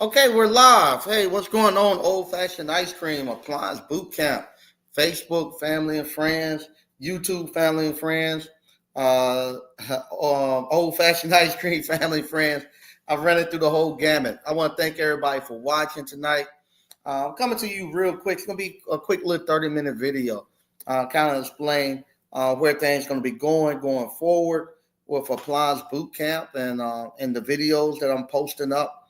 Okay, we're live. Hey, what's going on? Old Fashioned Ice Cream Appliance Boot Camp. Facebook, family and friends. YouTube, family and friends. Uh, Old Fashioned Ice Cream, family and friends. I've run it through the whole gamut. I want to thank everybody for watching tonight. I'm coming to you real quick. It's going to be a quick little 30-minute video. Kind of explain where things going to be going forward with Appliance Boot Camp and the videos that I'm posting up.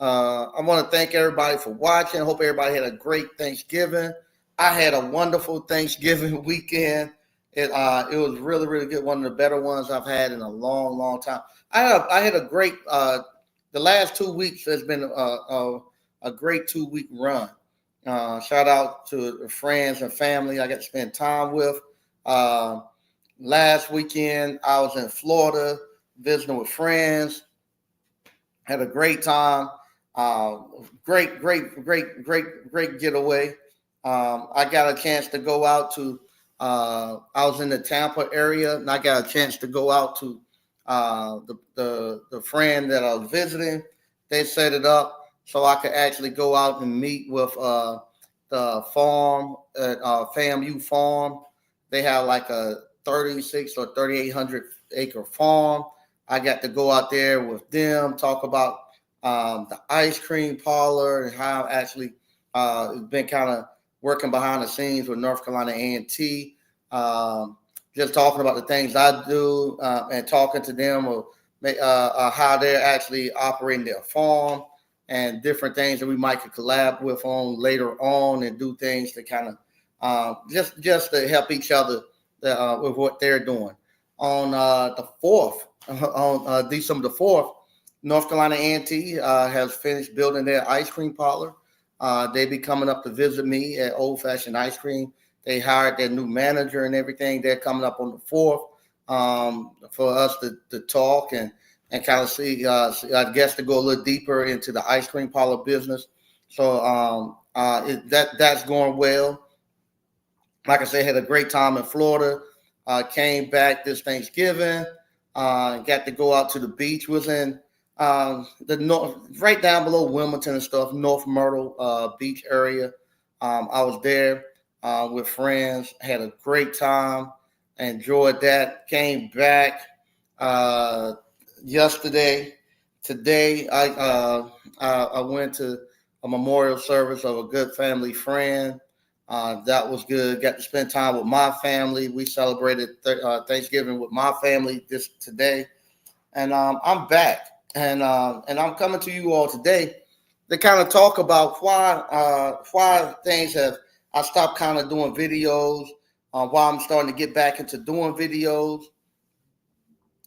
I want to thank everybody for watching. I hope everybody had a great Thanksgiving. I had a wonderful Thanksgiving weekend. It was really good. One of the better ones I've had in a long time. I had a great the last 2 weeks has been a great 2 week run. Shout out to the friends and family I got to spend time with. Uh, Last weekend I was in Florida visiting with friends. Had a great time. Uh, great getaway. I got a chance to go out to. I was in the Tampa area, and I got a chance to go out to the friend that I was visiting. They set it up so I could actually go out and meet with the farm at FAMU Farm. They have like a 36 or 3,800 acre farm. I got to go out there with them, talk about the ice cream parlor and how I actually been kind of working behind the scenes with North Carolina A&T. Just talking about the things I do and talking to them or how they're actually operating their farm and different things that we might could collab with on later on and do things to kind of just to help each other with what they're doing. On the 4th, on December the 4th, North Carolina A&T has finished building their ice cream parlor. They be coming up to visit me at Old Fashioned Ice Cream. They hired their new manager and everything. They're coming up on the 4th for us to talk and kind of see, I guess, to go a little deeper into the ice cream parlor business. So that's going well. Like I said, had a great time in Florida. Came back this Thanksgiving. Got to go out to the beach. Was in the north, right down below Wilmington and stuff, North Myrtle Beach area. I was there with friends. Had a great time. Enjoyed that. Came back uh, yesterday. Today, I went to a memorial service of a good family friend. That was good. Got to spend time with my family. We celebrated Thanksgiving with my family this today, and I'm back, and I'm coming to you all today to kind of talk about why things have. I stopped kind of doing videos. Why I'm starting to get back into doing videos,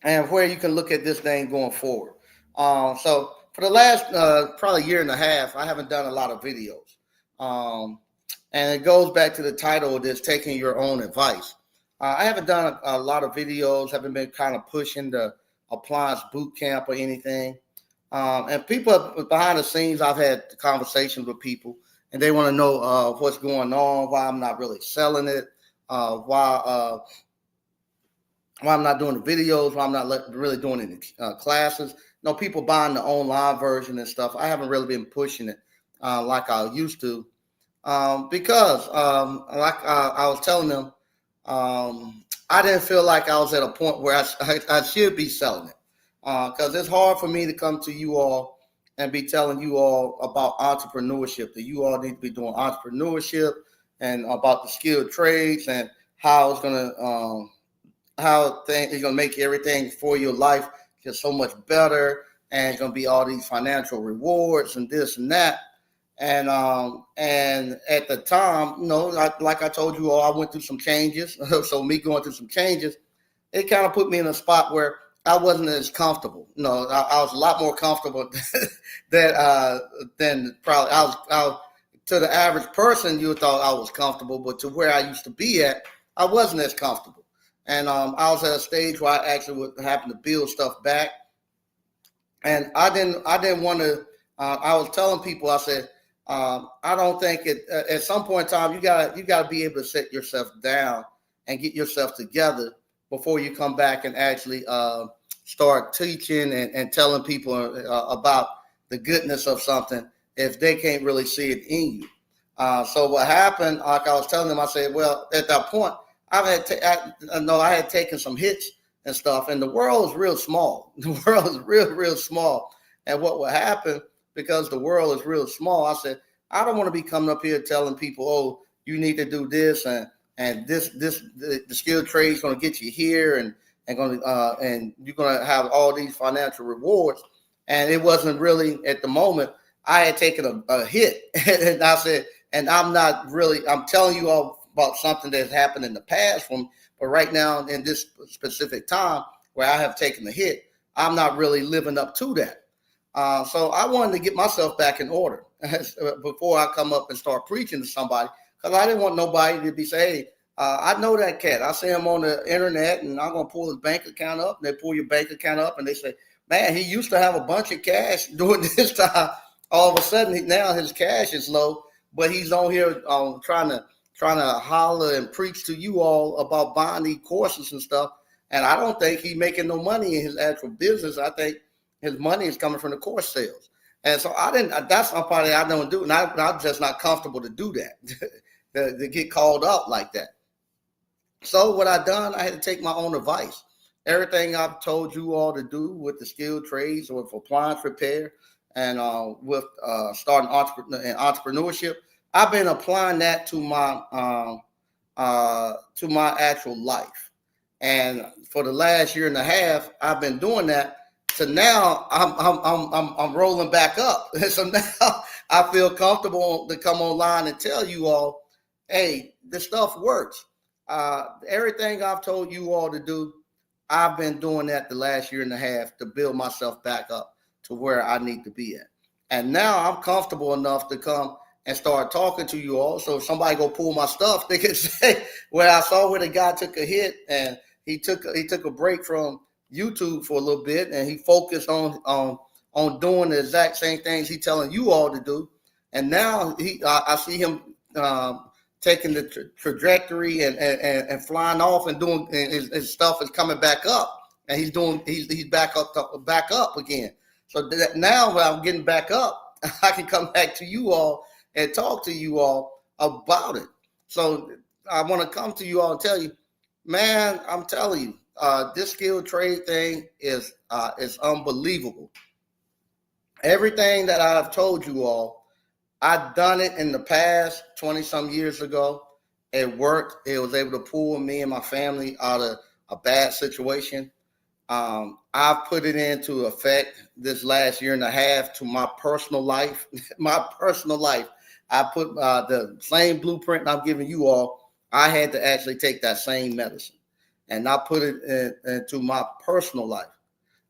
and where you can look at this thing going forward. So for the last probably year and a half, I haven't done a lot of videos. Um, and it goes back to the title of this, taking your own advice. I haven't done a lot of videos, haven't been kind of pushing the appliance boot camp or anything. And people behind the scenes, I've had conversations with people, and they want to know what's going on, why I'm not really selling it, why I'm not doing the videos, why I'm not really doing any classes. People buying the online version and stuff. I haven't really been pushing it like I used to because, like I was telling them, I didn't feel like I was at a point where I should be selling it because it's hard for me to come to you all and be telling you all about entrepreneurship, that you all need to be doing entrepreneurship and about the skilled trades and how it's going to how things is going to make everything for your life just so much better, and it's going to be all these financial rewards and this and that. And at the time, like I told you all, I went through some changes. So me going through some changes, it kind of put me in a spot where I wasn't as comfortable. I was a lot more comfortable than probably I was to the average person. You thought I was comfortable, but to where I used to be at, I wasn't as comfortable. And I was at a stage where I actually was having to build stuff back, and I didn't want to. I was telling people, I said, I don't think it. At some point in time, you gotta be able to set yourself down and get yourself together before you come back and actually start teaching and telling people about the goodness of something if they can't really see it in you. So what happened, like I was telling them, I said, well, at that point, I had taken some hits and stuff, and the world is real small. The world is real small. And what would happen, because the world is real small, I said, I don't want to be coming up here telling people, oh, you need to do this and the skilled trade is going to get you here and you're going to have all these financial rewards. And it wasn't really at the moment. I had taken a hit, and I said, and I'm telling you all about something that's happened in the past from, but right now in this specific time where I have taken the hit, I'm not really living up to that. So I wanted to get myself back in order before I come up and start preaching to somebody, because I didn't want nobody to be saying, hey, I know that cat. I see him on the internet, and I'm going to pull his bank account up. And they pull your bank account up, and they say, man, he used to have a bunch of cash during this time. All of a sudden, now his cash is low, but he's on here trying to holler and preach to you all about buying these courses and stuff. And I don't think he's making no money in his actual business. I think his money is coming from the course sales. And so that's a part I don't do. And I'm just not comfortable to do that, to get called out like that. So what I done, I had to take my own advice. Everything I've told you all to do with the skilled trades or with appliance repair and with starting entrepreneurship, I've been applying that to my actual life. And for the last year and a half, I've been doing that. So now I'm rolling back up. So now I feel comfortable to come online and tell you all, hey, this stuff works. Everything I've told you all to do, I've been doing that the last year and a half to build myself back up to where I need to be at. And now I'm comfortable enough to come and start talking to you all. So if somebody go pull my stuff, they can say, well, I saw where the guy took a hit and he took a break from YouTube for a little bit, and he focused on doing the exact same things he's telling you all to do. And now I see him taking the trajectory and flying off and doing, and his stuff is coming back up, and he's back up again. So that now when I'm getting back up, I can come back to you all and talk to you all about it. So I want to come to you all and tell you, man, I'm telling you, this skilled trade thing is unbelievable. Everything that I've told you all, I've done it in the past 20 some years ago. It worked. It was able to pull me and my family out of a bad situation. I've put it into effect this last year and a half to my personal life. My personal life. I put the same blueprint I'm giving you all. I had to actually take that same medicine, and I put it into my personal life.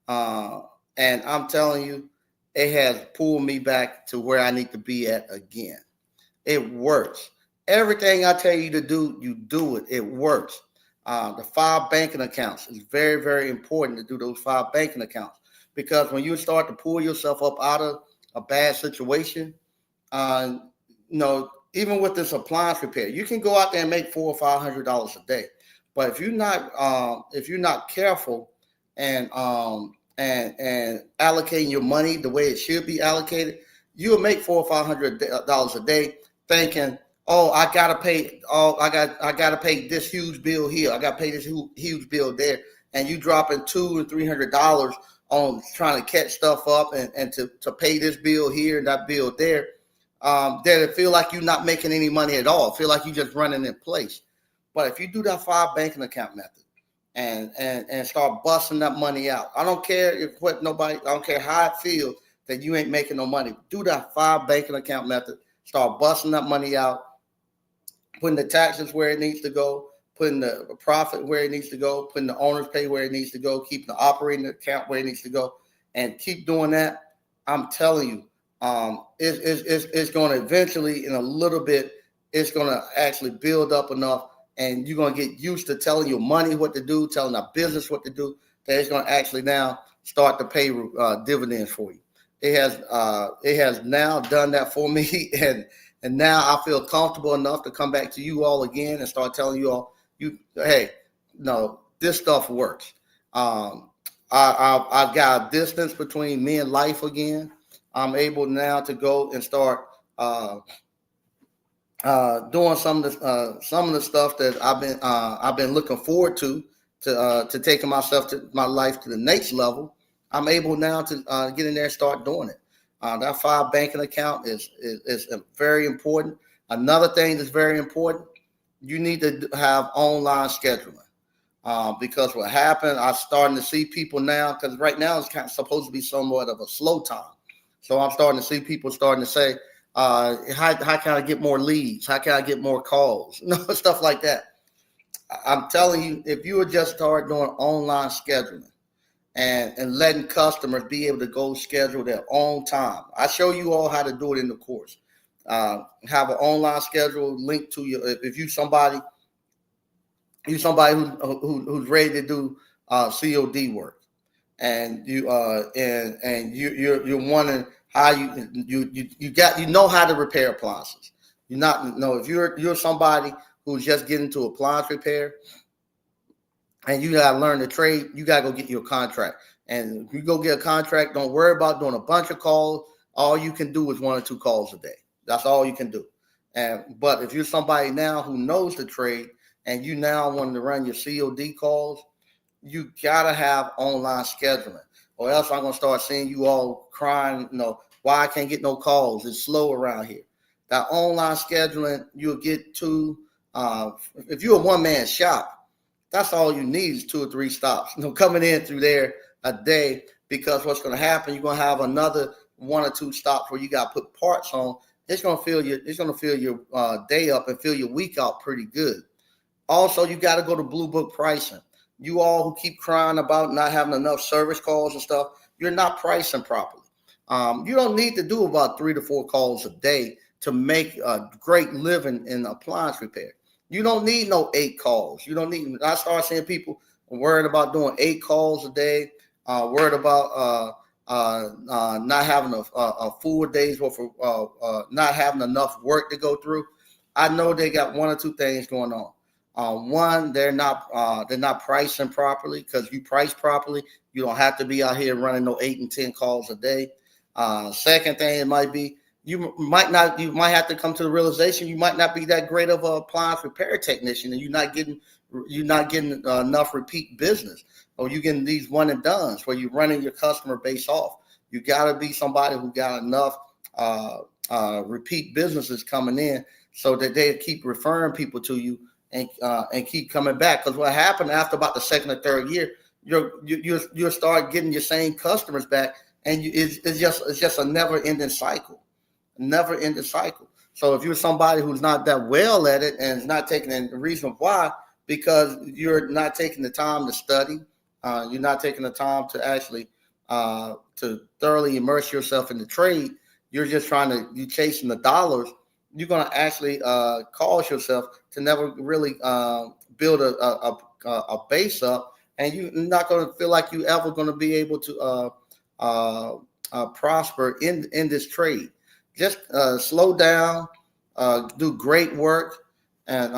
And I'm telling you, it has pulled me back to where I need to be at again. It works. Everything I tell you to do, you do it. It works. The 5 banking accounts is very, very important to do those 5 banking accounts, because when you start to pull yourself up out of a bad situation, even with this appliance repair, you can go out there and make $400 or $500 a day. But if you're not careful and allocating your money the way it should be allocated, you'll make $400 or $500 a day, thinking, oh, I gotta pay this huge bill here, I gotta pay this huge bill there, and you dropping $200 or $300 on trying to catch stuff up and to pay this bill here and that bill there. That it feel like you're not making any money at all. Feel like you're just running in place. But if you do that 5 banking account method and start busting that money out, I don't care I don't care how it feels that you ain't making no money. Do that 5 banking account method. Start busting that money out, putting the taxes where it needs to go, putting the profit where it needs to go, putting the owner's pay where it needs to go, keeping the operating account where it needs to go, and keep doing that. I'm telling you, it's going to eventually, in a little bit, it's going to actually build up enough, and you're going to get used to telling your money what to do, telling our business what to do, that it's going to actually now start to pay dividends for you. It has now done that for me, and now I feel comfortable enough to come back to you all again and start telling you all, hey, no, this stuff works. I've got a distance between me and life again. I'm able now to go and start doing some of the stuff that I've been looking forward to taking my life to the next level. I'm able now to get in there and start doing it. That file banking account is very important. Another thing that's very important, you need to have online scheduling. Because what happened, I'm starting to see people now, because right now it's kind of supposed to be somewhat of a slow time. So I'm starting to see people starting to say, how can I get more leads? How can I get more calls? Stuff like that. I'm telling you, if you would just start doing online scheduling and letting customers be able to go schedule their own time. I show you all how to do it in the course. Have an online schedule linked to you. If you somebody who's ready to do COD work, and you're wondering how you know how to repair appliances. If you're somebody who's just getting into appliance repair, and you gotta learn the trade, you gotta go get your contract. And if you go get a contract, don't worry about doing a bunch of calls. All you can do is 1 or 2 calls a day. That's all you can do. But if you're somebody now who knows the trade, and you now want to run your COD calls, you gotta have online scheduling, or else I'm gonna start seeing you all crying, why I can't get no calls. It's slow around here. That online scheduling, you'll get to, if you're a one-man shop, that's all you need is 2 or 3 stops, coming in through there a day, because what's going to happen, you're going to have another 1 or 2 stops where you got to put parts on. It's going to fill your day up and fill your week out pretty good. Also, you got to go to Blue Book pricing. You all who keep crying about not having enough service calls and stuff, you're not pricing properly. You don't need to do about 3 to 4 calls a day to make a great living in appliance repair. You don't need no 8 calls. You don't need. I start seeing people worried about doing 8 calls a day, worried about not having a full day's worth of not having enough work to go through. I know they got 1 or 2 things going on. One, they're not pricing properly, because you price properly, you don't have to be out here running no 8 and 10 calls a day. Second thing, it might be you might have to come to the realization you might not be that great of an appliance repair technician, and you're not getting enough repeat business, or you're getting these one and dones where you're running your customer base off. You got to be somebody who got enough repeat businesses coming in, so that they keep referring people to you and keep coming back. Because what happened after about the 2nd or 3rd year, you'll start getting your same customers back, and it's just a never-ending cycle. So if you're somebody who's not that well at it and is not taking it, the reason why, because you're not taking the time to study, you're not taking the time to actually to thoroughly immerse yourself in the trade. You're just you're chasing the dollars. You're going to actually cause yourself to never really build a base up, and you're not going to feel like you ever going to be able to prosper in this trade. Just slow down, do great work, and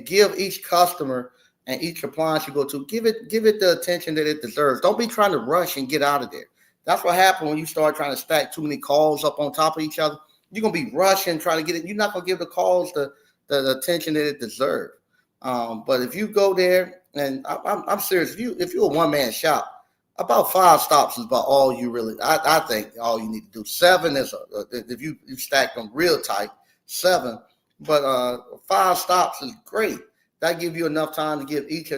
give each customer and each appliance you go to, give it the attention that it deserves. Don't be trying to rush and get out of there. That's what happens when you start trying to stack too many calls up on top of each other. You're gonna be rushing, trying to get it. You're not gonna give the calls the attention that it deserves. But if you go there, and I'm serious, if you're a one-man shop, about 5 stops is about all you really. I think all you need to do. 7 is if you stack them real tight, 7. But 5 stops is great. That gives you enough time to give each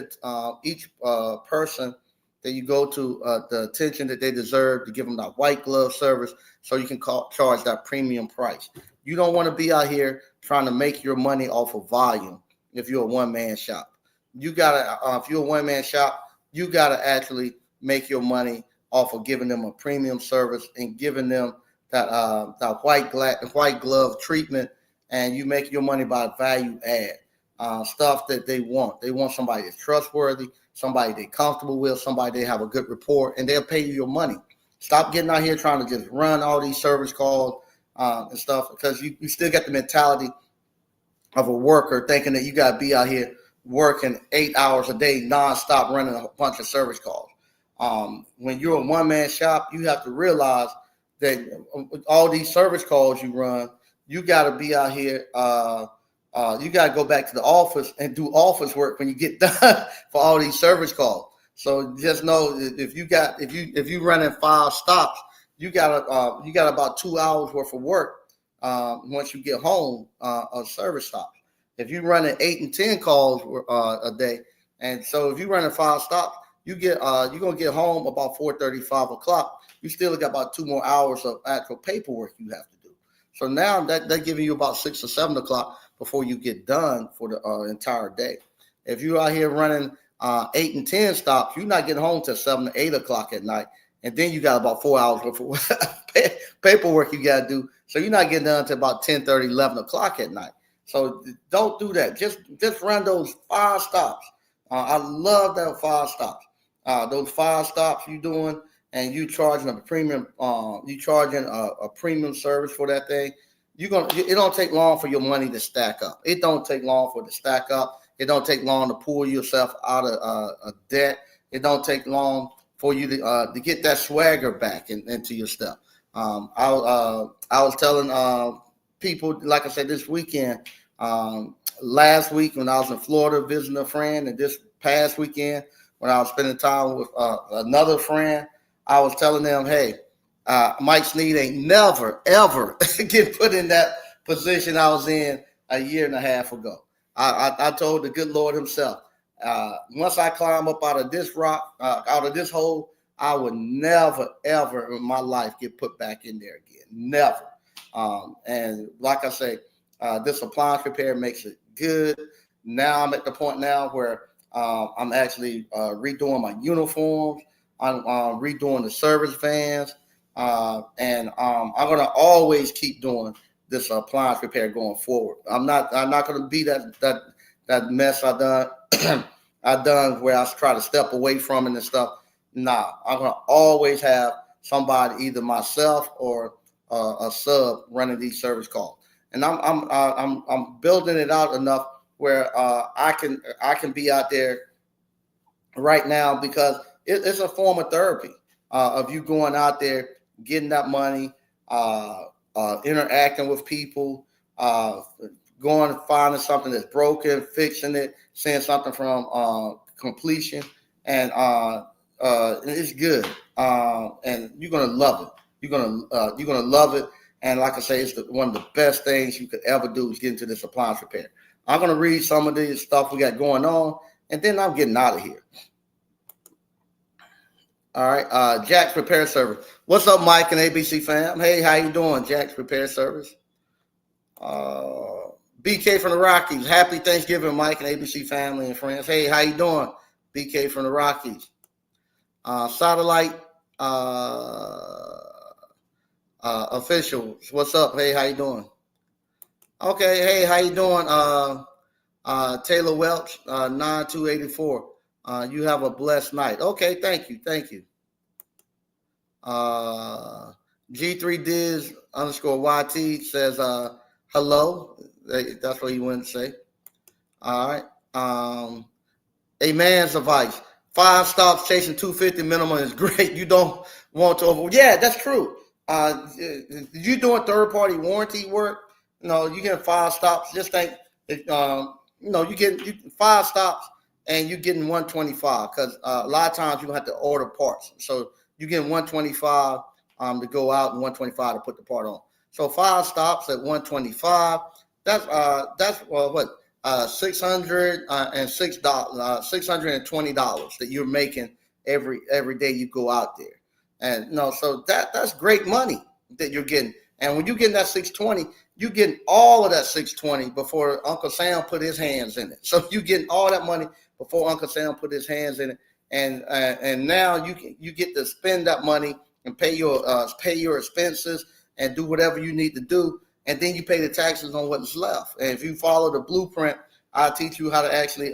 person that you go to the attention that they deserve, to give them that white glove service, so you can charge that premium price. You don't want to be out here trying to make your money off of volume. If you're a one-man shop, you gotta. If you're a one-man shop, you gotta actually make your money off of giving them a premium service and giving them that white glove treatment, and you make your money by value add stuff that they want. They want somebody that's trustworthy, somebody they're comfortable with, somebody they have a good rapport, and they'll pay you your money. Stop getting out here trying to just run all these service calls and stuff, because you still got the mentality of a worker, thinking that you got to be out here working 8 hours a day nonstop running a bunch of service calls. When you're a one-man shop, you have to realize that all these service calls you run, you got to be out here. You got to go back to the office and do office work when you get done for all these service calls. So just know if you running 5 stops, you got about 2 hours worth of work once you get home on service stops. If you're running 8 and 10 calls a day, and so if you're running 5 stops, you're gonna get home about 4:30, 5 o'clock. You still got about 2 more hours of actual paperwork you have to do. So now they're giving you about 6 or 7 o'clock before you get done for the entire day. If you're out here running 8 and 10 stops, you're not getting home till 7 or 8 o'clock at night. And then you got about 4 hours worth of paperwork you got to do. So you're not getting done until about 10:30, 11 o'clock at night. So don't do that. Just run those 5 stops. I love that 5 stops. Those 5 stops you're doing, and you charging a premium. You charging a premium service for that thing. It don't take long for your money to stack up. It don't take long for it to stack up. It don't take long to pull yourself out of debt. It don't take long for you to get that swagger back into your stuff. I was telling people, like I said, this weekend, last week when I was in Florida visiting a friend, and this past weekend when I was spending time with another friend, I was telling them, hey, Mike Snead ain't never, ever get put in that position I was in a year and a half ago. I told the good Lord himself, once I climb up out of this rock, out of this hole, I would never, ever in my life get put back in there again. Never. And like I say, this appliance repair makes it good. Now I'm at the point now where I'm actually redoing my uniforms. I'm redoing the service vans. And I'm going to always keep doing this appliance repair going forward. I'm not going to be that mess I done where I try to step away from it and stuff. Nah, I'm going to always have somebody, either myself or a sub, running these service calls. And I'm building it out enough where I can be out there right now, because it's a form of therapy of you going out there, getting that money, interacting with people, going and finding something that's broken, fixing it, seeing something from completion, and it's good. And you're gonna love it. You're gonna love it. And like I say, it's one of the best things you could ever do is get into this appliance repair. I'm gonna read some of the stuff we got going on, and then I'm getting out of here. All right, Jack's Repair Service. What's up, Mike and ABC fam? Hey, how you doing, Jack's Repair Service? BK from the Rockies. Happy Thanksgiving, Mike and ABC family and friends. Hey, how you doing, BK from the Rockies? Satellite officials. What's up? Hey, how you doing? Okay, hey, how you doing? Taylor Welch, 9284. You have a blessed night. Okay, thank you. G3Diz _YT says hello. That's what you wanted to say. All right. A man's advice. 5 stops chasing 250 minimum is great. You don't want to over. Yeah, that's true. You doing third-party warranty work? You get 5 stops. Just think, you get 5 stops and you're getting 125, because a lot of times you have to order parts. So you get 125 to go out and 125 to put the part on. So 5 stops at 125. That's what $606, $620 that you're making every day you go out there. And so that's great money that you're getting. And when you're getting that 620, you're getting all of that 620 before Uncle Sam put his hands in it. So you're getting all that money before Uncle Sam put his hands in it. And now you get to spend that money and pay your expenses and do whatever you need to do. And then you pay the taxes on what's left. And if you follow the blueprint, I'll teach you how to actually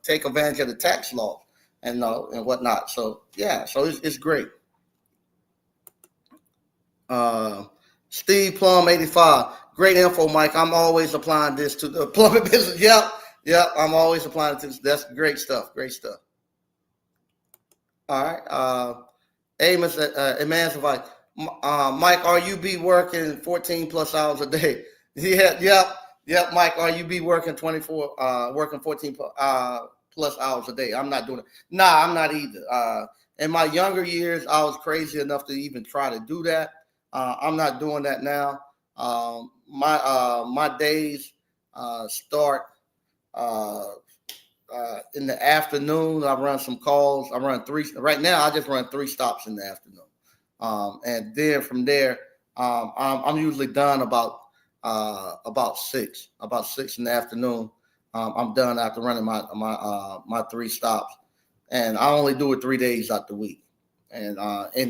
take advantage of the tax law and whatnot. So yeah, so it's great. Steve Plum 85. Great info, Mike. I'm always applying this to the plumbing business. Yep. I'm always applying it to this. That's great stuff. All right. Amos, Emancipate. Mike, RUB working 14 plus hours a day. Yep, Mike, RUB working 24, working 14 plus hours a day. I'm not doing it. Nah, I'm not either. In my younger years, I was crazy enough to even try to do that. I'm not doing that now. My days start in the afternoon. I run some calls. I run three. Right now, I just run 3 stops in the afternoon. And then from there, I'm usually done about 6 in the afternoon. I'm done after running my 3 stops, and I only do it 3 days out the week, and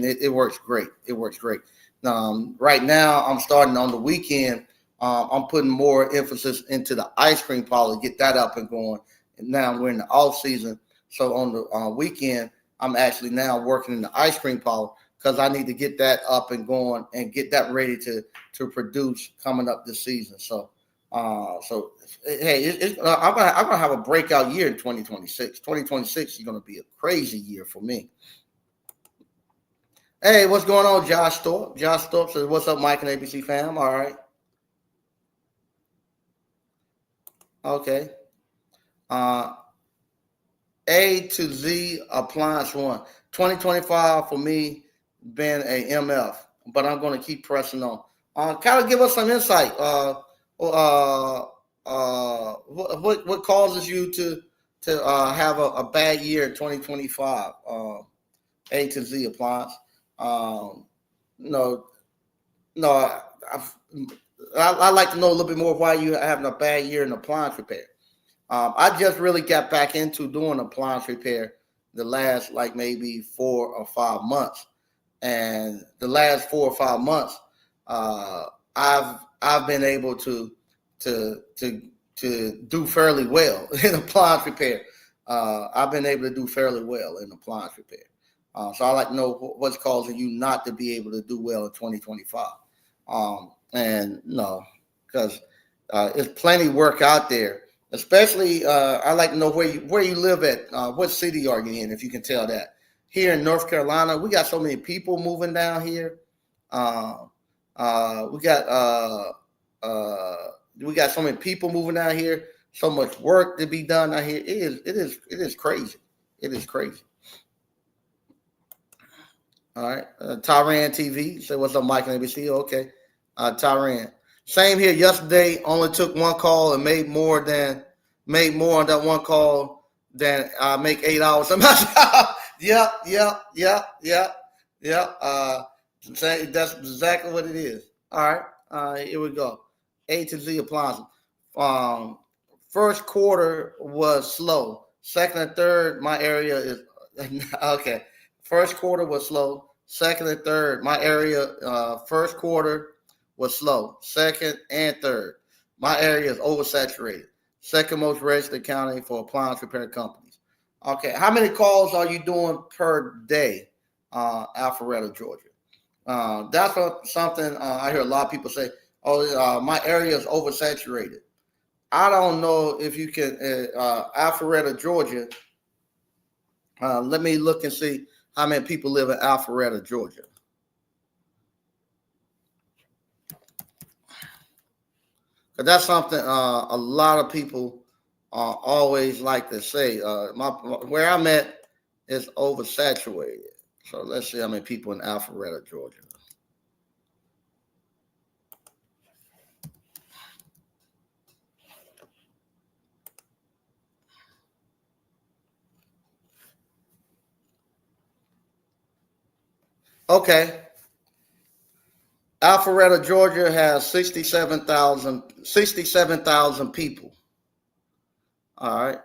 it works great. It works great. Right now, I'm starting on the weekend. I'm putting more emphasis into the ice cream parlor, get that up and going. And now we're in the off season, so on the weekend, I'm actually now working in the ice cream parlor because I need to get that up and going and get that ready to produce coming up this season. So hey, I'm gonna have a breakout year in 2026. 2026 is gonna be a crazy year for me. Hey, what's going on, Josh Thorpe? Josh Thorpe says, "What's up, Mike and ABC fam?" All right, okay. Uh, A to Z appliance one. 2025 for me been a MF, but I'm going to keep pressing on. Kind of give us some insight. What causes you to have a bad year in 2025? A to Z appliance. No, no. I like to know a little bit more why you're having a bad year in appliance repair. I just really got back into doing appliance repair the last like maybe 4 or 5 months, and the last 4 or 5 months, I've been able to do fairly well in appliance repair. I've been able to do fairly well in appliance repair. So I like to know what's causing you not to be able to do well in 2025. And no, because there's plenty of work out there. Especially, I like to know where you live at. What city are you in? If you can tell that. Here in North Carolina, we got so many people moving down here. Uh, we got so many people moving down here. So much work to be done out here. It is crazy. It is crazy. All right, Tyran TV. Say what's up, Mike and ABC. Okay, Tyran. Same here. Yesterday, only took 1 call and made more on that 1 call than I make 8 hours. Yep. That's exactly what it is. All right, here we go. A to Z appliances. First quarter was slow. Second and third, my area is okay. First quarter was slow. Second and third, my area. First quarter was slow. Second and third, my area is oversaturated. Second most registered county for appliance repair companies. Okay, how many calls are you doing per day, Alpharetta, Georgia? That's something I hear a lot of people say. Oh, my area is oversaturated. I don't know if you can, Alpharetta, Georgia. Let me look and see how many people live in Alpharetta, Georgia. Because that's something a lot of people always like to say. Where I'm at is oversaturated. So let's see how many people in Alpharetta, Georgia. Okay. Alpharetta, Georgia has 67,000 people. All right.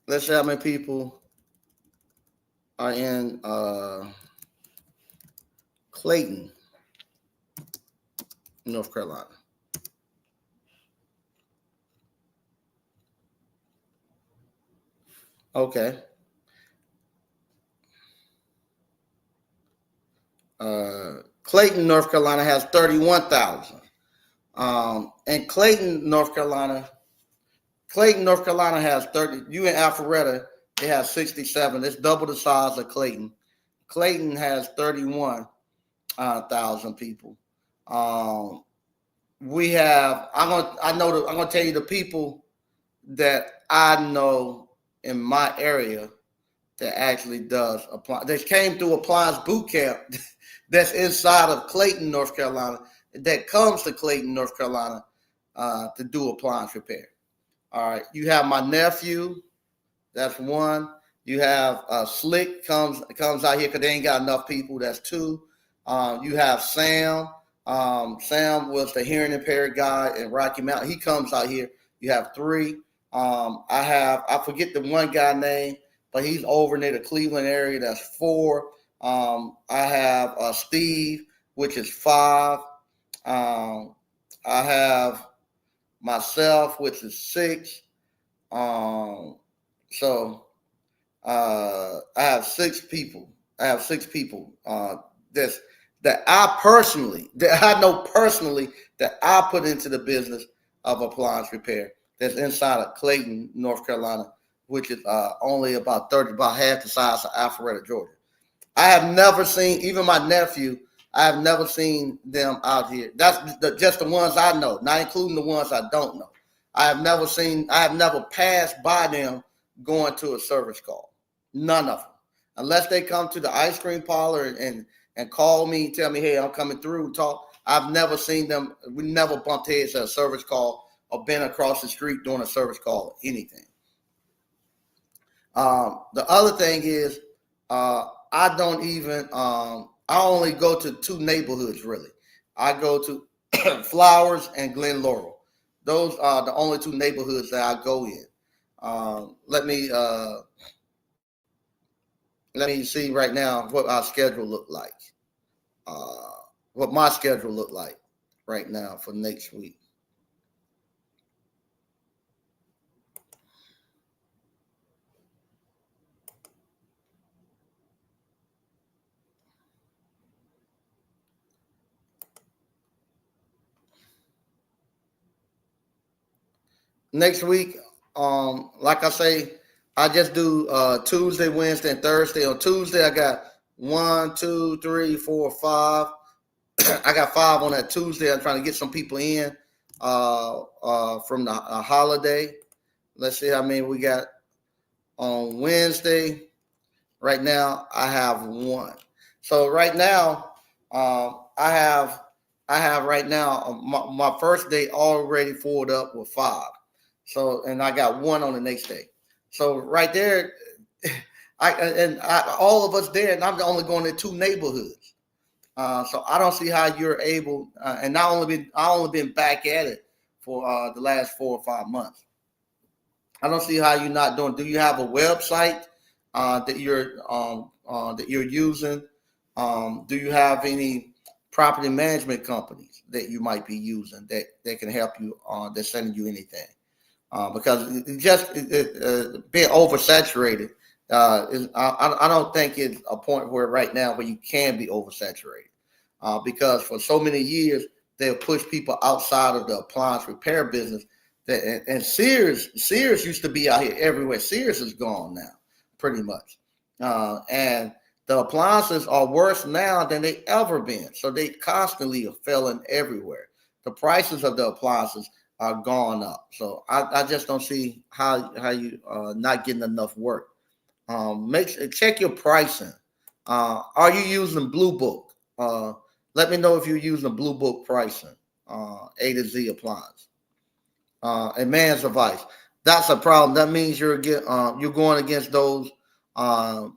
Let's see how many people are in Clayton, North Carolina. Okay. Clayton, North Carolina has 31,000. And Clayton, North Carolina Clayton, North Carolina has 30. You in Alpharetta, it has 67. It's double the size of Clayton. Clayton has 31,000 people. We have. I'm gonna tell you the people that I know in my area that actually does apply. That came through appliance boot camp. That's inside of Clayton, North Carolina. That comes to Clayton, North Carolina, to do appliance repair. All right. You have my nephew. That's one. You have Slick comes out here because they ain't got enough people. That's two. You have Sam. Sam was the hearing impaired guy in Rocky Mountain. He comes out here. You have three. I forget the one guy name, but he's over near the Cleveland area. That's four. I have Steve, which is five. I have myself, which is six. So I have six people. That I know personally that I put into the business of appliance repair. That's inside of Clayton, North Carolina, which is only about half the size of Alpharetta, Georgia. I have never seen, even my nephew, I have never seen them out here. That's just the ones I know, not including the ones I don't know. I have never passed by them going to a service call. None of them. Unless they come to the ice cream parlor and call me, tell me, hey, I'm coming through, talk. I've never seen them. We never bumped heads at a service call or been across the street doing a service call or anything. The other thing is, I only go to two neighborhoods, really. I go to Flowers and Glen Laurel. Those are the only two neighborhoods that I go in. Let me see right now what our schedule look like. What my schedule look like right now for next week. Next week, like I say, I just do Tuesday, Wednesday, and Thursday. On Tuesday, I got 1, 2, 3, 4, 5. I got 5 on that Tuesday. I'm trying to get some people in from the holiday. Let's see how many we got on Wednesday. Right now, I have 1. So right now, I have right now my first day already filled up with 5. So, and I got 1 on the next day. So right there, all of us there, and I'm only going to 2 neighborhoods. So I don't see how you're able, and I only been back at it for the last 4 or 5 months. I don't see how you're not doing. Do you have a website that you're using? Do you have any property management companies that you might be using that can help you that's sending you anything? Because being oversaturated, I don't think it's a point where right now where you can be oversaturated. Because for so many years they'll push people outside of the appliance repair business. And Sears used to be out here everywhere. Sears is gone now, pretty much. And the appliances are worse now than they ever been. So they constantly are failing everywhere. The prices of the appliances are gone up. So I just don't see how you not getting enough work. Check your pricing. Are you using Blue Book? Let me know if you're using Blue Book pricing. A to Z appliance. A man's advice. That's a problem. That means you're going against those. That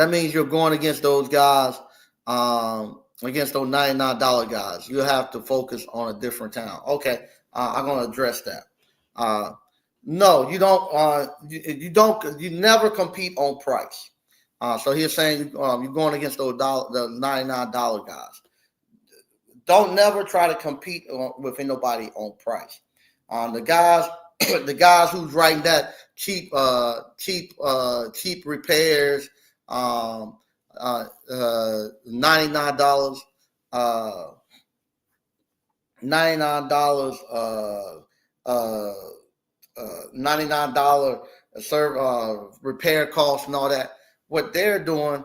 means you're going against those guys. Against those $99 guys, you have to focus on a different town. Okay, I'm going to address that. No, you don't. You never compete on price. So he's saying you're going against the $99 guys. Don't never try to compete with nobody on price. The guys who's writing that cheap repairs. $99, $99 uh, $99 repair costs and all that. What they're doing,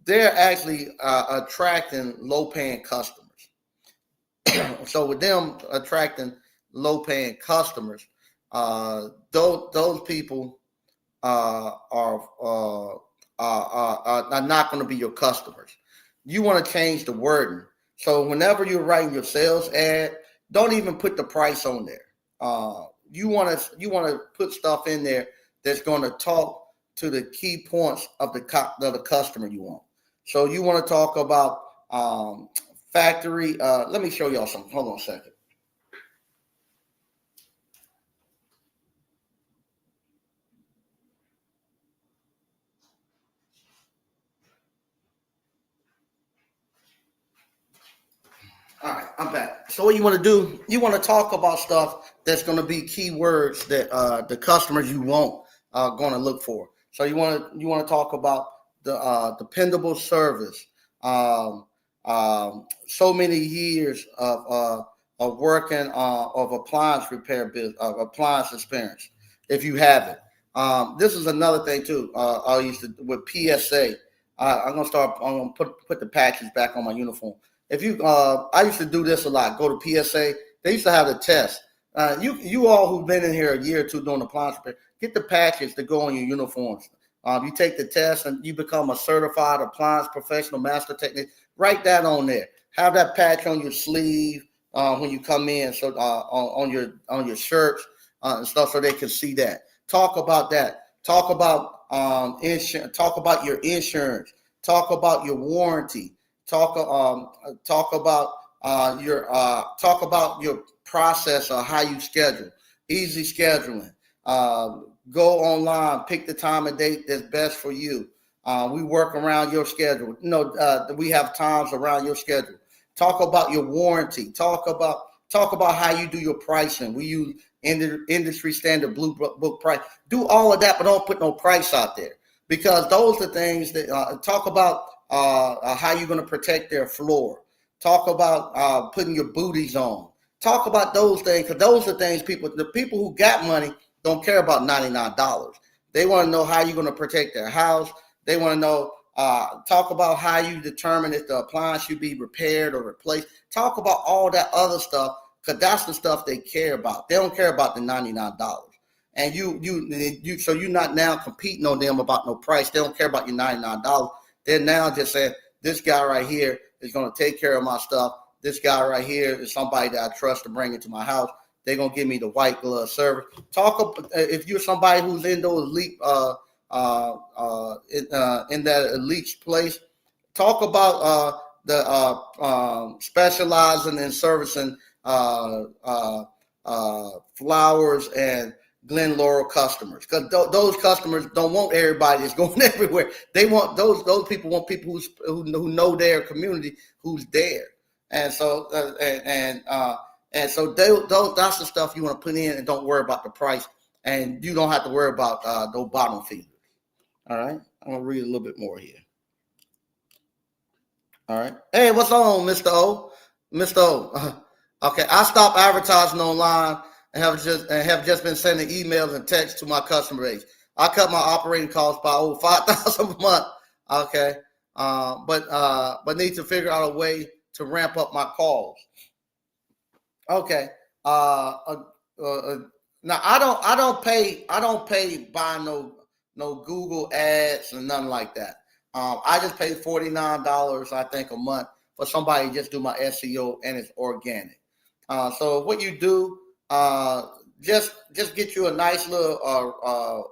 they're actually attracting low-paying customers. So with them attracting low-paying customers, those people are not going to be your customers. You want to change the wording. So whenever you're writing your sales ad, don't even put the price on there. You want to put stuff in there that's going to talk to the key points of the customer you want. So you want to talk about factory. Let me show y'all something. Hold on a second. All right, I'm back. So what you want to do, you want to talk about stuff that's going to be keywords that the customers you want are going to look for. So you want to talk about the dependable service, so many years of working of appliance repair business, of appliance experience. If you have it, this is another thing too. I used to with PSA. I'm gonna start. I'm gonna put the patches back on my uniform. If you, I used to do this a lot. Go to PSA. They used to have a test. You all who've been in here a year or two doing appliance repair, get the patches to go on your uniforms. You take the test and you become a certified appliance professional master technician. Write that on there. Have that patch on your sleeve when you come in, so on your shirts and stuff, so they can see that. Talk about that. Talk about insurance. Talk about your insurance. Talk about your warranty. Talk about your process of how you schedule. Easy scheduling. Go online, pick the time and date that's best for you. We work around your schedule. We have times around your schedule. Talk about your warranty. Talk about how you do your pricing. We use industry standard blue book price. Do all of that, but don't put no price out there, because those are things that talk about how you're going to protect their floor. Talk about putting your booties on. Talk about those things, because those are things the people who got money don't care about $99. They want to know how you're going to protect their house. They want to know, talk about how you determine if the appliance should be repaired or replaced. Talk about all that other stuff, because that's the stuff they care about. They don't care about the $99. And so you're not now competing on them about no price. They don't care about your $99. They're now just saying, this guy right here is going to take care of my stuff. This guy right here is somebody that I trust to bring it to my house. They're going to give me the white glove service. If you're somebody who's in those elite, in that elite place, talk about the specializing in servicing Flowers and Glen Laurel customers, because those customers don't want everybody that's going everywhere. They want those people want people who know their community, who's there, and so that's the stuff you want to put in, and don't worry about the price, and you don't have to worry about those bottom feeders. All right, I'm gonna read a little bit more here. All right, hey, what's on, Mr. O? Mr. O. Okay, I stopped advertising online and have just been sending emails and texts to my customer base. I cut my operating costs by over $5,000 a month. Okay, but need to figure out a way to ramp up my calls. Okay. Now I don't pay buying no Google ads and nothing like that. I just pay $49, I think, a month for somebody to just do my SEO, and it's organic. So what you do, just get you a nice little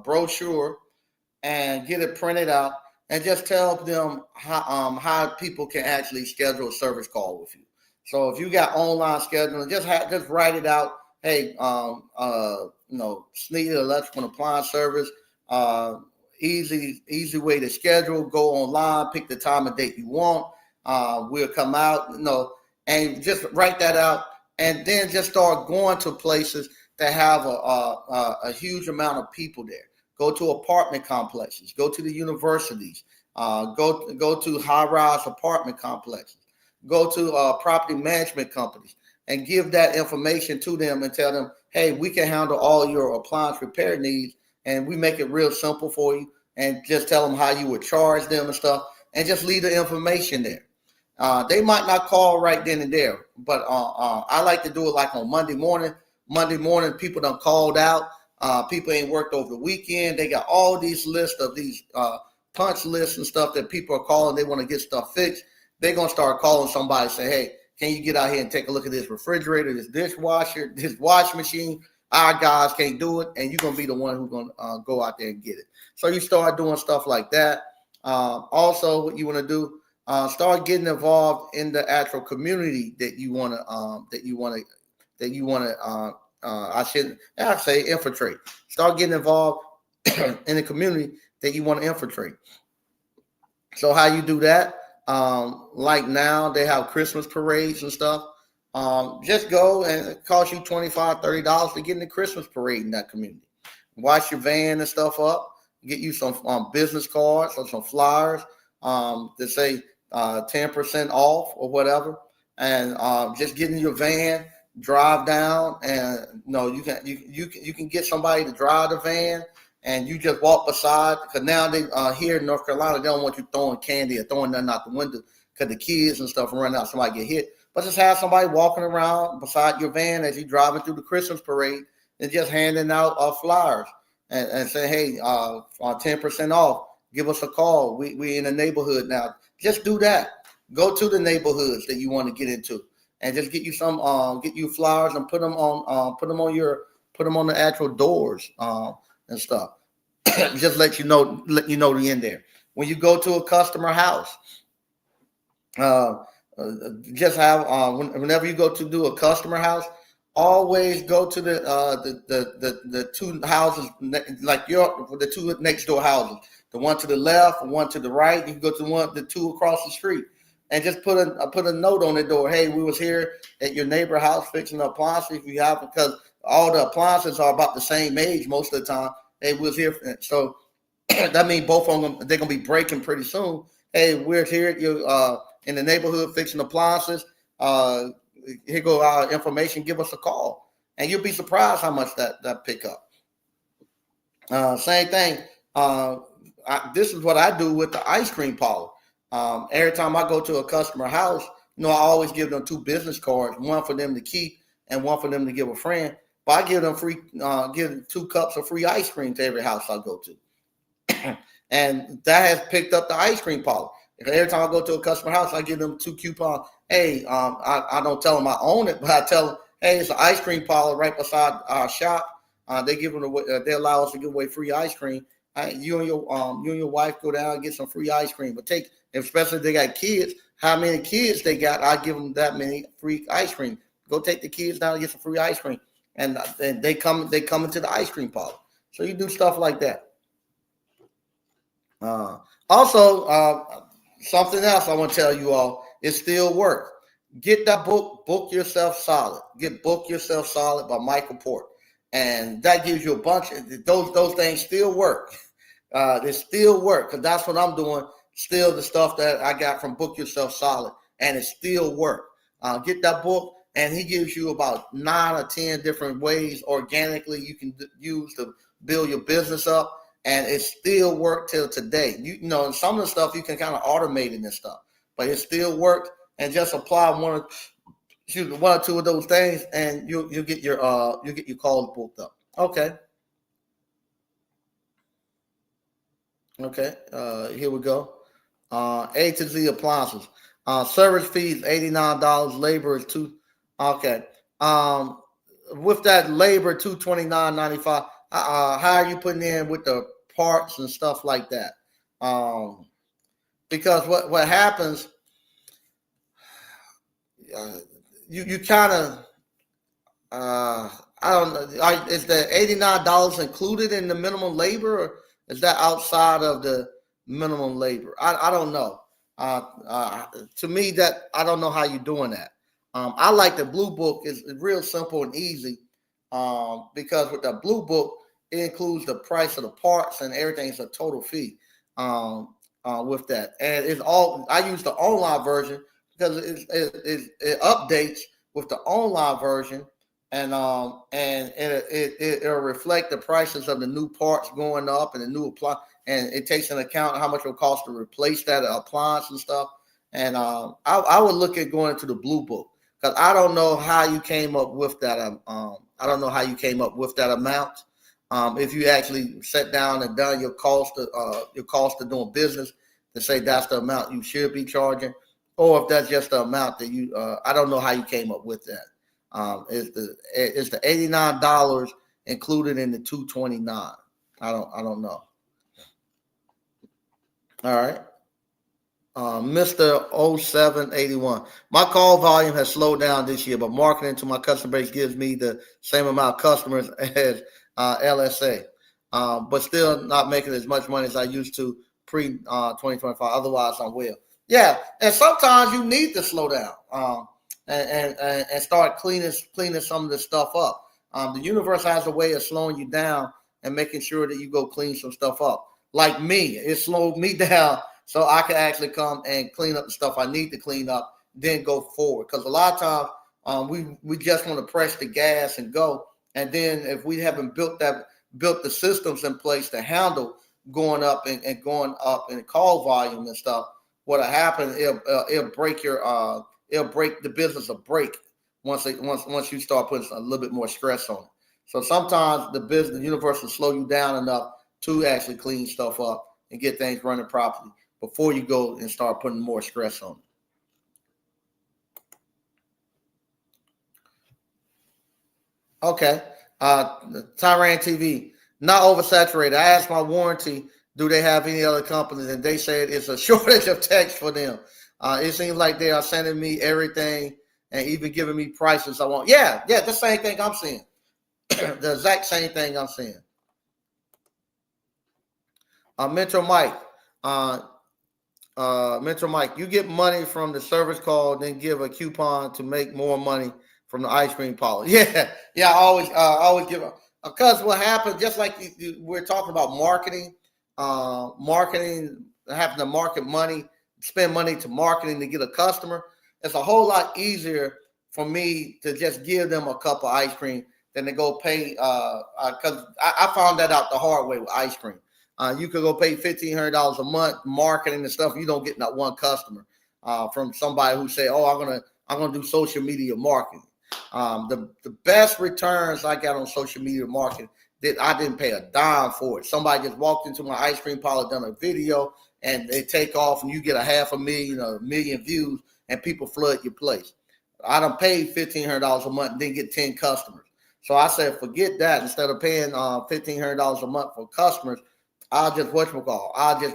brochure and get it printed out, and just tell them how people can actually schedule a service call with you. So if you got online scheduling, just write it out. Hey, Sneed Electrical Appliance Service, easy way to schedule. Go online, pick the time and date you want. We'll come out, and just write that out, and then just start going to places that have a huge amount of people there. Go to apartment complexes. Go to the universities. Go to high-rise apartment complexes. Go to property management companies. and give that information to them and tell them, hey, we can handle all your appliance repair needs, and we make it real simple for you, and just tell them how you would charge them and stuff, and just leave the information there. They might not call right then and there, but I like to do it like on Monday morning. Monday morning, people done called out. People ain't worked over the weekend. They got all these lists of these punch lists and stuff that people are calling. They want to get stuff fixed. They're going to start calling somebody, say, hey, can you get out here and take a look at this refrigerator, this dishwasher, this washing machine? Our guys can't do it, and you're going to be the one who's going to go out there and get it. So you start doing stuff like that. Also, what you want to do, start getting involved in the actual community that you want to I say infiltrate. Start getting involved in the community that you want to infiltrate. So how you do that? Like now they have Christmas parades and stuff. Just go, and it costs you $25, $30 to get in the Christmas parade in that community. Wash your van and stuff up. Get you some business cards or some flyers that say 10% off or whatever, and just get in your van, drive down, and you can get somebody to drive the van, and you just walk beside. Because now they here in North Carolina, they don't want you throwing candy or throwing nothing out the window because the kids and stuff run out, somebody get hit. But just have somebody walking around beside your van as you're driving through the Christmas parade and just handing out flyers and say, hey, 10% off. Give us a call. We in the neighborhood now. Just do that. Go to the neighborhoods that you want to get into, and just get you some get you flowers and put them on the actual doors and stuff. Just let you know the end there. When you go to a customer house, just have whenever you go to do a customer house, always go to the two houses, like the two next door houses, the one to the left and one to the right. You can go to the two across the street, and just put a note on the door. Hey, we was here at your neighbor house fixing the appliances. We have, because all the appliances are about the same age most of the time. Hey, we was here, so that means both of them, they're gonna be breaking pretty soon. Hey, we're here at your in the neighborhood fixing appliances. Here go our information. Give us a call, and you'll be surprised how much that pick up. Same thing. This is what I do with the ice cream parlor. Every time I go to a customer house, I always give them 2 business cards, one for them to keep and one for them to give a friend. But I give them give 2 cups of free ice cream to every house I go to. And that has picked up the ice cream parlor. Every time I go to a customer house, I give them 2 coupons. Hey, I don't tell them I own it, but I tell them, hey, it's an ice cream parlor right beside our shop. They give them away, they allow us to give away free ice cream. You and your wife go down and get some free ice cream. But especially if they got kids, how many kids they got, I give them that many free ice cream. Go take the kids down and get some free ice cream, and they come into the ice cream parlor. So you do stuff like that. Also, something else I want to tell you all, it still works. Get that book, Book Yourself Solid. Get Book Yourself Solid by Michael Port. And that gives you a bunch of those things still work. They still work, because that's what I'm doing. Still the stuff that I got from Book Yourself Solid, and it still work. Get that book, and he gives you about 9 or 10 different ways organically you can use to build your business up. And it still worked till today. You know, some of the stuff you can kind of automate in this stuff, but it still worked. And just apply one or two of those things, and you'll get your calls booked up. Okay. Here we go. A to Z appliances. Service fees $89. Labor is $2. Okay. With that labor $229.95. How are you putting in with the parts and stuff like that? Because what happens, you kind of I don't know. Is the $89 included in the minimum labor, or is that outside of the minimum labor? I don't know. To me, that I don't know how you're doing that. I like the Blue Book. It's real simple and easy, because with the Blue Book, it includes the price of the parts and everything's a total fee with that. And it's all, I use the online version because it updates with the online version, and it'll reflect the prices of the new parts going up and the new apply, and it takes into account how much it will cost to replace that appliance and stuff. And I would look at going into the Blue Book, because I don't know how you came up with that. I don't know how you came up with that amount. If you actually sat down and done your cost of doing business to say that's the amount you should be charging, or if that's just the amount that you, I don't know how you came up with that. Is the $89 included in the $229? I don't know. All right. Mr. 0781. My call volume has slowed down this year, but marketing to my customer base gives me the same amount of customers as LSA, but still not making as much money as I used to pre 2025. Otherwise, I'm well. Yeah, and sometimes you need to slow down and start cleaning some of the stuff up. The universe has a way of slowing you down and making sure that you go clean some stuff up. Like me, it slowed me down so I can actually come and clean up the stuff I need to clean up, then go forward. Because a lot of times we just want to press the gas and go, and then if we haven't built the systems in place to handle going up and going up in call volume and stuff, what'll happen? It'll break the business a break once you start putting a little bit more stress on it. So sometimes the universe will slow you down enough to actually clean stuff up and get things running properly before you go and start putting more stress on it. Okay. Tyran TV, not oversaturated. I asked my warranty, do they have any other companies? And they said it's a shortage of text for them. It seems like they are sending me everything and even giving me prices I want. Yeah, the same thing I'm seeing. The exact same thing I'm seeing. Mentor Mike, you get money from the service call, then give a coupon to make more money from the ice cream parlor. Yeah. I always give because what happens, just like we're talking about marketing, having to market money, spend money to marketing to get a customer. It's a whole lot easier for me to just give them a cup of ice cream than to go pay. Because I found that out the hard way with ice cream. You could go pay $1,500 a month marketing and stuff. You don't get that one customer from somebody who say, "Oh, I'm gonna do social media marketing." The best returns I got on social media marketing that I didn't pay a dime for it. Somebody just walked into my ice cream parlor, done a video, and they take off, and you get 500,000, a million views, and people flood your place. I done paid $1,500 a month and didn't get 10 customers. So I said, forget that. Instead of paying $1,500 a month for customers, I'll just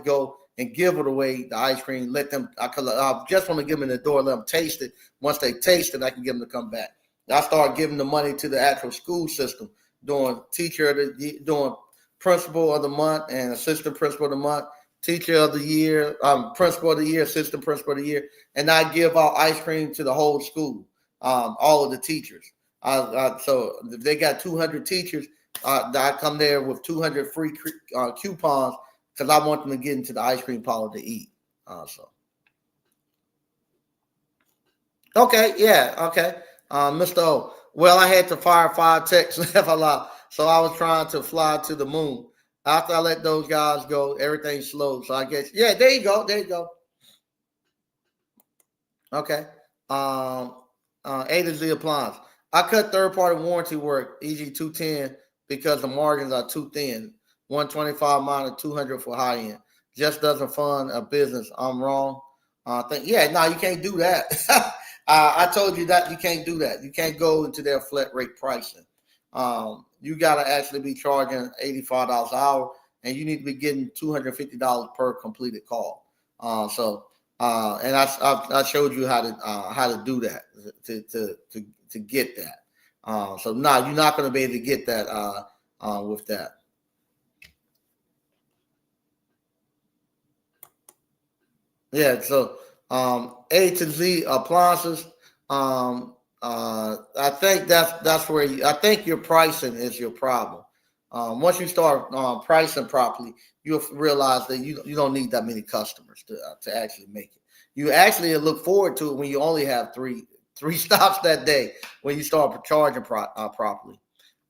go and give it away, the ice cream. Let them. I just want to give them in the door, let them taste it. Once they taste it, I can get them to come back. I start giving the money to the actual school system, doing doing principal of the month and assistant principal of the month, teacher of the year, principal of the year, assistant principal of the year, and I give out ice cream to the whole school, all of the teachers. So if they got 200 teachers, I come there with 200 free coupons because I want them to get into the ice cream parlor to eat. Okay. Mr. O. Well, I had to fire 5 techs, laugh a lot. So I was trying to fly to the moon. After I let those guys go, everything slowed. So I guess, there you go. Okay. A to Z appliance. I cut third-party warranty work, e.g. 210, because the margins are too thin. 125 minus 200 for high end. Just doesn't fund a business. I'm wrong. You can't do that. I told you that you can't do that. You can't go into their flat rate pricing. You got to actually be charging $85 an hour, and you need to be getting $250 per completed call. And I showed you how to do that to get that. You're not going to be able to get that with that. Yeah, so A to Z appliances. I think that's where I think your pricing is your problem. Once you start pricing properly, you'll realize that you don't need that many customers to actually make it. You actually look forward to it when you only have three 3 stops that day when you start charging properly.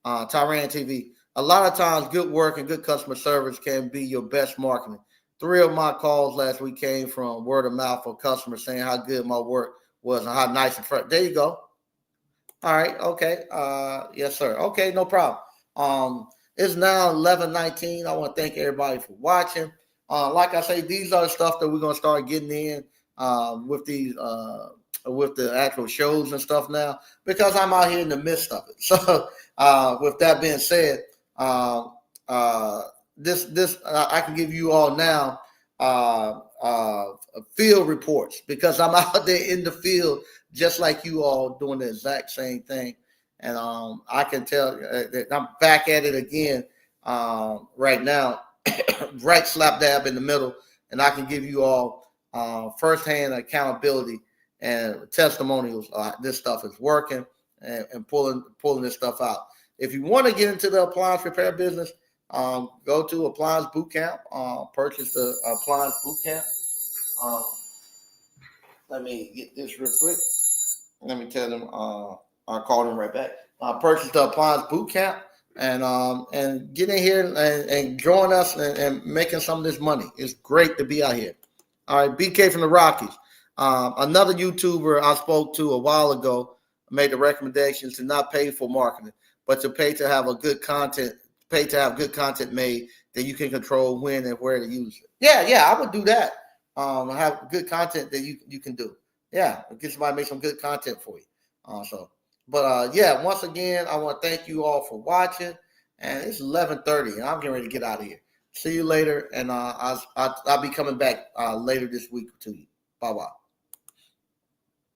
Tyran TV. A lot of times, good work and good customer service can be your best marketing. 3 of my calls last week came from word of mouth of customers saying how good my work was and how nice and fresh. There you go. All right. Okay. Yes, sir. Okay. No problem. It's now 11:19. I want to thank everybody for watching. Like I say, these are the stuff that we're gonna start getting in with these with the actual shows and stuff now because I'm out here in the midst of it. So, with that being said, this I can give you all now field reports because I'm out there in the field just like you all doing the exact same thing. And I can tell that I'm back at it again right now, right slap dab in the middle, and I can give you all firsthand accountability and testimonials. This stuff is working and pulling this stuff out. If you want to get into the appliance repair business, go to Appliance Bootcamp. Purchase the Appliance Bootcamp. Let me get this real quick. Let me tell them. I'll call them right back. Purchase the Appliance Bootcamp and get in here and join us and making some of this money. It's great to be out here. All right, BK from the Rockies. Another YouTuber I spoke to a while ago made the recommendations to not pay for marketing, but to pay to have good content made that you can control when and where to use it. Yeah, I would do that. Have good content that you can do. Yeah, get somebody to make some good content for you. Once again, I want to thank you all for watching. And it's 11:30, and I'm getting ready to get out of here. See you later, and I'll be coming back later this week to you. Bye-bye.